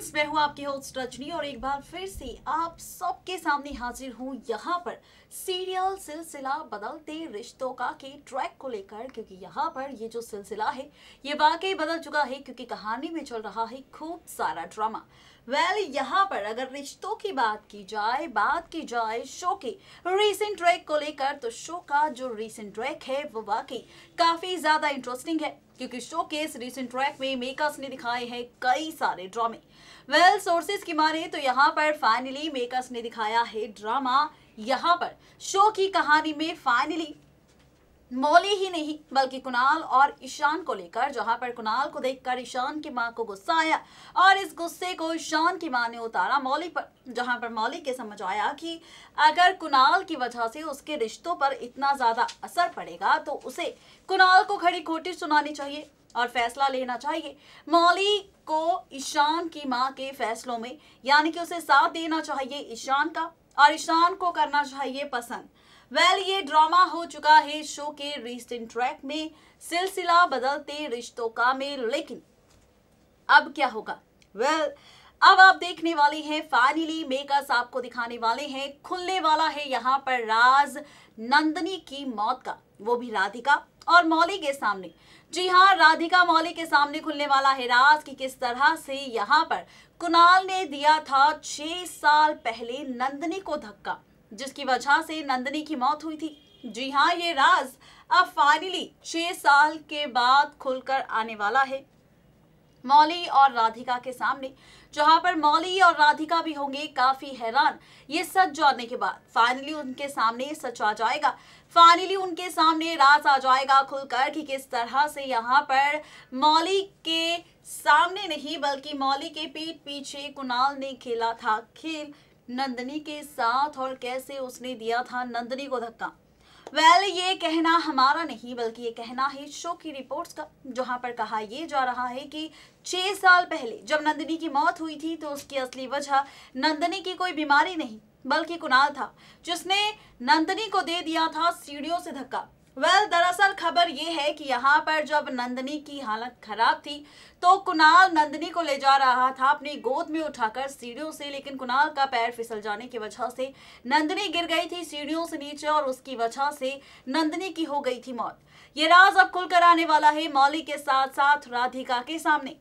Friends, मैं हूँ आपकी होस्ट रजनी और एक बार फिर से आप सबके सामने हाजिर हूँ यहाँ पर सीरियल सिलसिला बदलते रिश्तों का के ट्रैक को लेकर, क्योंकि यहाँ पर ये जो सिलसिला है ये वाकई बदल चुका है, क्योंकि कहानी में चल रहा है खूब सारा ड्रामा। यहाँ पर अगर रिश्तों की बात की जाए शो के रीसेंट ट्रैक को लेकर, तो शो का जो रीसेंट ट्रैक है वो वाकई काफी ज्यादा इंटरेस्टिंग है, क्योंकि शो के इस रीसेंट ट्रैक में मेकर्स ने दिखाए हैं कई सारे ड्रामे। सोर्सेज की माने तो यहाँ पर फाइनली मेकर्स ने दिखाया है ड्रामा। यहाँ पर शो की कहानी में फाइनली मौली ही नहीं बल्कि कुणाल और ईशान को लेकर, जहां पर कुणाल को देखकर ईशान की मां को गुस्सा आया और इस गुस्से को ईशान की मां ने उतारा मौली पर, जहां पर मौली के समझ आया कि अगर कुणाल की वजह से उसके रिश्तों पर इतना ज्यादा असर पड़ेगा तो उसे कुणाल को खड़ी खोटी सुनानी चाहिए और फैसला लेना चाहिए मौली को ईशान की मां के फैसलों में, यानी कि उसे साथ देना चाहिए ईशान का और ईशान को करना चाहिए पसंद। ये ड्रामा हो चुका है शो के रीसेंट ट्रैक में सिलसिला बदलते रिश्तों का में, लेकिन अब क्या होगा? अब आप देखने वाले हैं फाइनली मेकर्स आपको दिखाने वाले हैं, खुलने वाला है यहाँ पर राज नंदिनी की मौत का, वो भी राधिका और मौली के सामने। जी हाँ, राधिका मौली के सामने खुलने वाला है राज की किस तरह से यहाँ पर कुणाल ने दिया था 6 साल पहले नंदिनी को धक्का, जिसकी वजह से नंदिनी की मौत हुई थी। जी हाँ, ये राज अब फाइनली 6 साल के बाद खुलकर आने वाला है मौली और राधिका के सामने, जहां पर मौली और राधिका भी होंगे काफी हैरान ये सच जानने के बाद। फाइनली उनके सामने सच आ जाएगा, फाइनली उनके सामने राज आ जाएगा खुलकर कि किस तरह से यहाँ पर मौली के सामने नहीं बल्कि मौली के पीठ पीछे कुणाल ने खेला था खेल नंदिनी के साथ और कैसे उसने दिया था नंदिनी को धक्का। ये कहना हमारा नहीं बल्कि ये कहना है शो की रिपोर्ट्स का, जहां पर कहा यह जा रहा है कि 6 साल पहले जब नंदिनी की मौत हुई थी तो उसकी असली वजह नंदिनी की कोई बीमारी नहीं बल्कि कुणाल था, जिसने नंदिनी को दे दिया था सीढ़ियों से धक्का। दरअसल खबर ये है कि यहाँ पर जब नंदिनी की हालत खराब थी तो कुणाल नंदिनी को ले जा रहा था अपनी गोद में उठाकर सीढ़ियों से, लेकिन कुणाल का पैर फिसल जाने की वजह से नंदिनी गिर गई थी सीढ़ियों से नीचे और उसकी वजह से नंदिनी की हो गई थी मौत। ये राज अब खुलकर आने वाला है मौली के साथ साथ राधिका के सामने,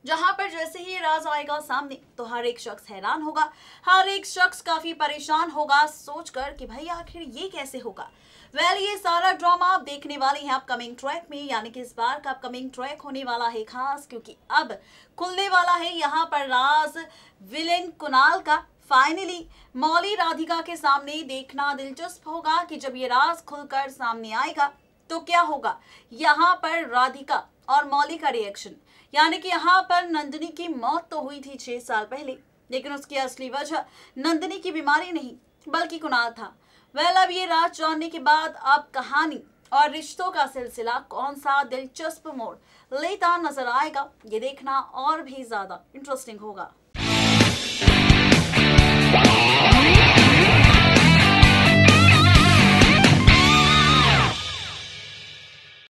जहां पर जैसे ही राज आएगा सामने तो हर एक शख्स हैरान होगा, हर एक शख्स काफी परेशान होगा सोचकर कि भाई आखिर ये कैसे होगा। ये सारा ड्रामा आप देखने वाले हैं अपकमिंग ट्रैक में, यानी कि इस बार का अपकमिंग ट्रैक होने वाला है खास, क्योंकि अब खुलने वाला है यहाँ पर राज विलेन कुणाल का। फाइनली मौली राधिका के सामने देखना दिलचस्प होगा कि जब ये राज खुलकर सामने आएगा तो क्या होगा यहाँ पर राधिका और मौली का रिएक्शन। यानी कि यहाँ पर नंदिनी की मौत तो हुई थी 6 साल पहले, लेकिन उसकी असली वजह नंदिनी की बीमारी नहीं बल्कि कुणाल था। अब ये राज जानने के बाद अब कहानी और रिश्तों का सिलसिला कौन सा दिलचस्प मोड़ लेता नजर आएगा, ये देखना और भी ज्यादा इंटरेस्टिंग होगा।